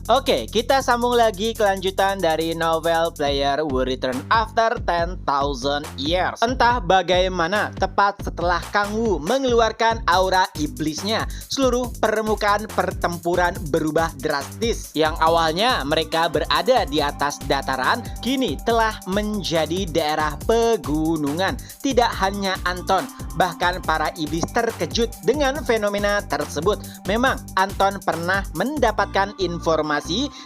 Oke, kita sambung lagi kelanjutan dari novel Player Will Return After 10,000 Years. Entah bagaimana, tepat setelah Kang Wu mengeluarkan aura iblisnya, seluruh permukaan pertempuran berubah drastis. Yang awalnya mereka berada di atas dataran, kini telah menjadi daerah pegunungan. Tidak hanya Anton, bahkan para iblis terkejut dengan fenomena tersebut. Memang Anton pernah mendapatkan informasi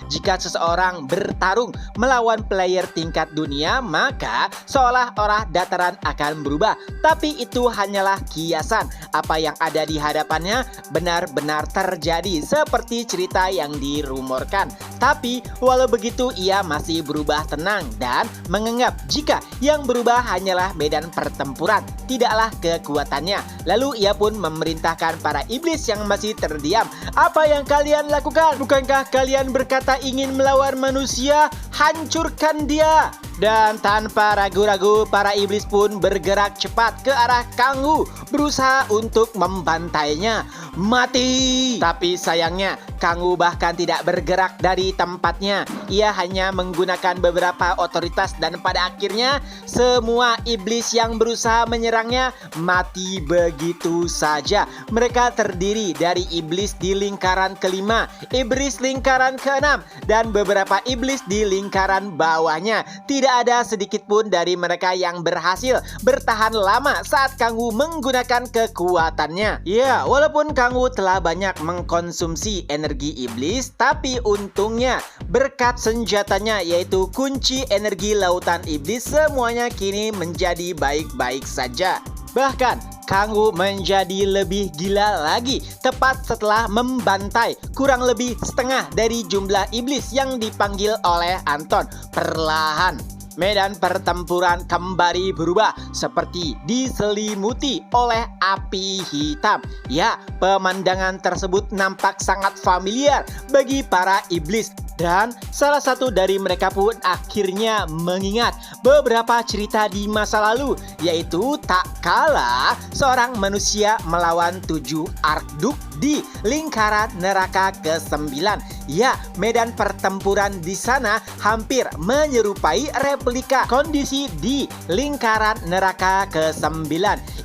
jika seseorang bertarung melawan player tingkat dunia, maka seolah-olah dataran akan berubah. Tapi itu hanyalah kiasan. Apa yang ada di hadapannya benar-benar terjadi seperti cerita yang dirumorkan. Tapi walau begitu ia masih berubah tenang dan menganggap jika yang berubah hanyalah medan pertempuran, tidaklah kekuatannya. Lalu ia pun memerintahkan para iblis yang masih terdiam, "Apa yang kalian lakukan? Bukankah kalian berkata ingin melawan manusia? Hancurkan dia!" Dan tanpa ragu-ragu para iblis pun bergerak cepat ke arah Kang Wu, berusaha untuk membantainya. Mati! Tapi sayangnya Kang Wu bahkan tidak bergerak dari tempatnya. Ia hanya menggunakan beberapa otoritas dan pada akhirnya semua iblis yang berusaha menyerangnya mati begitu saja. Mereka terdiri dari iblis di lingkaran kelima, iblis lingkaran keenam, dan beberapa iblis di lingkaran bawahnya. Tidak ada sedikit pun dari mereka yang berhasil bertahan lama saat Kang Wu menggunakan kekuatannya. Ya, walaupun Kang Wu telah banyak mengkonsumsi energi iblis, tapi untungnya berkat senjatanya yaitu kunci energi lautan iblis, semuanya kini menjadi baik-baik saja. Bahkan Kang Wu menjadi lebih gila lagi tepat setelah membantai kurang lebih setengah dari jumlah iblis yang dipanggil oleh Anton. Perlahan medan pertempuran kembali berubah seperti diselimuti oleh api hitam. Ya, pemandangan tersebut nampak sangat familiar bagi para iblis. Dan salah satu dari mereka pun akhirnya mengingat beberapa cerita di masa lalu, yaitu tak kala seorang manusia melawan 7 Arkduk di lingkaran neraka ke-9. Ya, medan pertempuran di sana hampir menyerupai replika kondisi di lingkaran neraka ke-9.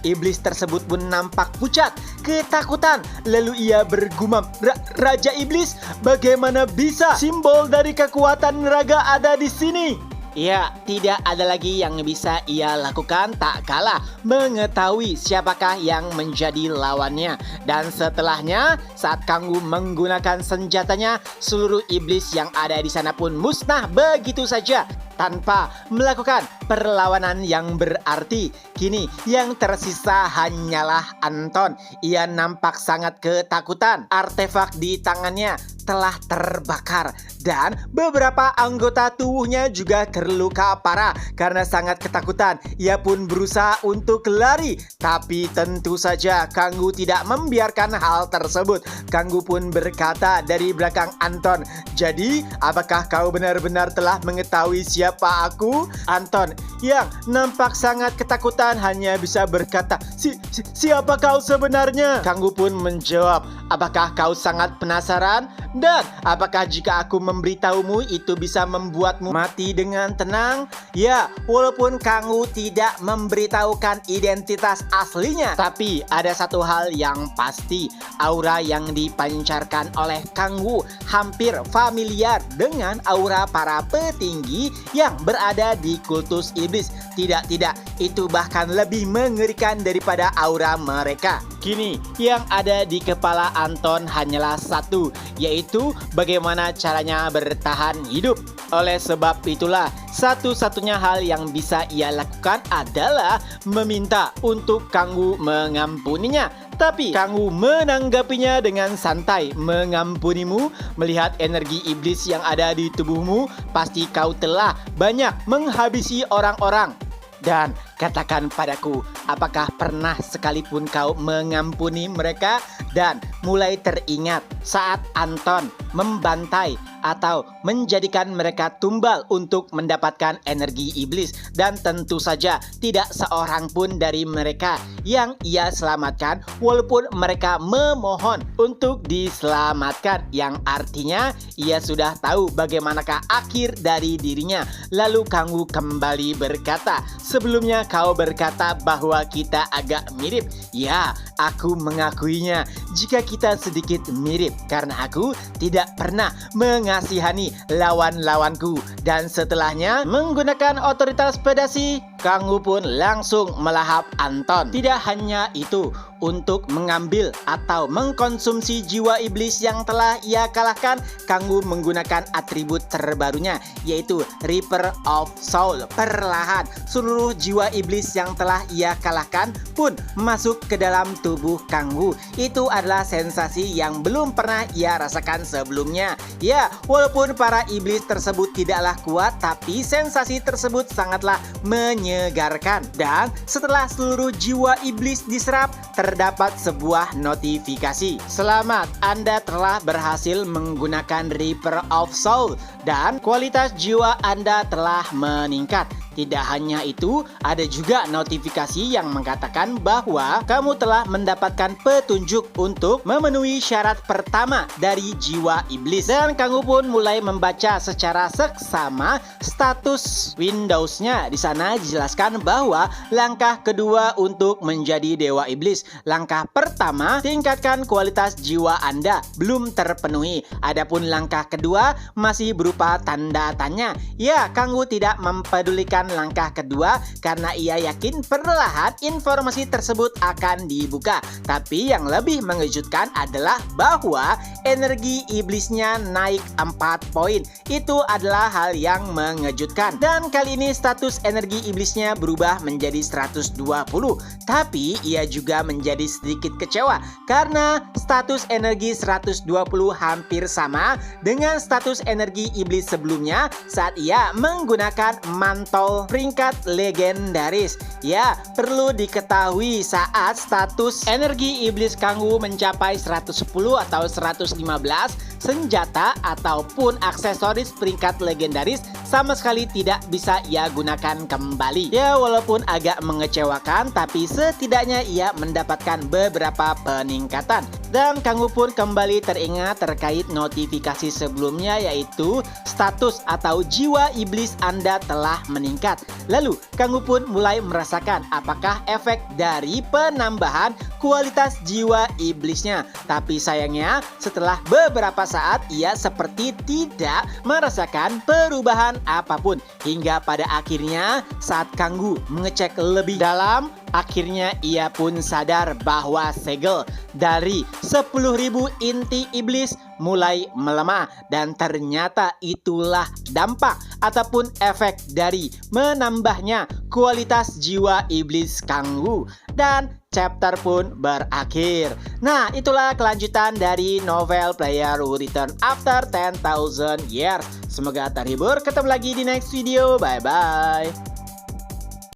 Iblis tersebut pun nampak pucat, ketakutan. Lalu ia bergumam, "Raja Iblis, bagaimana bisa simbol dari kekuatan naga ada di sini?" Ya, tidak ada lagi yang bisa ia lakukan tak kalah mengetahui siapakah yang menjadi lawannya. Dan setelahnya, saat Kang Wu menggunakan senjatanya, seluruh iblis yang ada di sana pun musnah begitu saja tanpa melakukan perlawanan yang berarti. Kini yang tersisa hanyalah Anton. Ia nampak sangat ketakutan. Artefak di tangannya telah terbakar dan beberapa anggota tubuhnya juga terluka parah karena sangat ketakutan. Ia pun berusaha untuk lari, tapi tentu saja Kang Wu tidak membiarkan hal tersebut. Kang Wu pun berkata dari belakang Anton, "Jadi, apakah kau benar-benar telah mengetahui siapa aku?" Anton yang nampak sangat ketakutan hanya bisa berkata, Siapa kau sebenarnya?" Kang Wu pun menjawab, "Apakah kau sangat penasaran? Dan apakah jika aku memberitahumu itu bisa membuatmu mati dengan tenang?" Ya, walaupun Kang Wu tidak memberitahukan identitas aslinya, tapi ada satu hal yang pasti, aura yang dipancarkan oleh Kang Wu hampir familiar dengan aura para petinggi yang berada di kultus iblis. Tidak, itu bahkan lebih mengerikan daripada aura mereka. Kini yang ada di kepala Anton hanyalah satu, yaitu bagaimana caranya bertahan hidup. Oleh sebab itulah, satu-satunya hal yang bisa ia lakukan adalah meminta untuk Kang Wu mengampuninya. Tapi Kang Wu menanggapinya dengan santai. "Mengampunimu? Melihat energi iblis yang ada di tubuhmu, pasti kau telah banyak menghabisi orang-orang. Dan katakan padaku, apakah pernah sekalipun kau mengampuni mereka?" Dan mulai teringat saat Anton membantai atau menjadikan mereka tumbal untuk mendapatkan energi iblis, dan tentu saja tidak seorang pun dari mereka yang ia selamatkan walaupun mereka memohon untuk diselamatkan, yang artinya ia sudah tahu bagaimanakah akhir dari dirinya. Lalu Kang Wu kembali berkata, sebelumnya kau berkata bahwa kita agak mirip. Ya, aku mengakuinya jika kita sedikit mirip karena aku tidak pernah mengasihani lawan-lawanku. Dan setelahnya menggunakan otoritas pedasi, Kang Wu pun langsung melahap Anton. Tidak hanya itu, untuk mengambil atau mengkonsumsi jiwa iblis yang telah ia kalahkan, Kang Wu menggunakan atribut terbarunya, yaitu Reaper of Soul. Perlahan seluruh jiwa iblis yang telah ia kalahkan pun masuk ke dalam tubuh Kang Wu. Itu adalah sensasi yang belum pernah ia rasakan sebelumnya. Ya, walaupun para iblis tersebut tidaklah kuat, tapi sensasi tersebut sangatlah menyegarkan. Dan setelah seluruh jiwa iblis diserap, terdapat sebuah notifikasi. Selamat, Anda telah berhasil menggunakan Reaper of Soul dan kualitas jiwa Anda telah meningkat. Tidak hanya itu, ada juga notifikasi yang mengatakan bahwa kamu telah mendapatkan petunjuk untuk memenuhi syarat pertama dari jiwa iblis. Dan Kang Wu pun mulai membaca secara seksama status Windows-nya. Di sana dijelaskan bahwa langkah kedua untuk menjadi dewa iblis. Langkah pertama, tingkatkan kualitas jiwa Anda, belum terpenuhi. Adapun langkah kedua masih berupa tanda tanya. Ya, Kang Wu tidak mempedulikan langkah kedua karena ia yakin perlahan informasi tersebut akan dibuka. Tapi yang lebih mengejutkan adalah bahwa energi iblisnya naik 4 poin. Itu adalah hal yang mengejutkan. Dan kali ini status energi iblisnya berubah menjadi 120. Tapi ia juga menjadi sedikit kecewa karena status energi 120 hampir sama dengan status energi iblis sebelumnya saat ia menggunakan mantel peringkat legendaris. Ya, perlu diketahui saat status energi iblis Kang Wu mencapai 110 atau 115, senjata ataupun aksesoris peringkat legendaris sama sekali tidak bisa ia gunakan kembali. Ya, walaupun agak mengecewakan, tapi setidaknya ia mendapatkan beberapa peningkatan. Dan Kang Wu pun kembali teringat terkait notifikasi sebelumnya, yaitu status atau jiwa iblis Anda telah meningkat. Lalu Kang Wu pun mulai merasakan apakah efek dari penambahan kualitas jiwa iblisnya. Tapi sayangnya setelah beberapa saat ia seperti tidak merasakan perubahan apapun. Hingga pada akhirnya saat Kang Wu mengecek lebih dalam, akhirnya ia pun sadar bahwa segel dari 10.000 inti iblis mulai melemah. Dan ternyata itulah dampak ataupun efek dari menambahnya kualitas jiwa iblis Kang Wu. Dan chapter pun berakhir. Nah, itulah kelanjutan dari novel Player Who Return After 10,000 Years. Semoga terhibur. Ketemu lagi di next video. Bye-bye.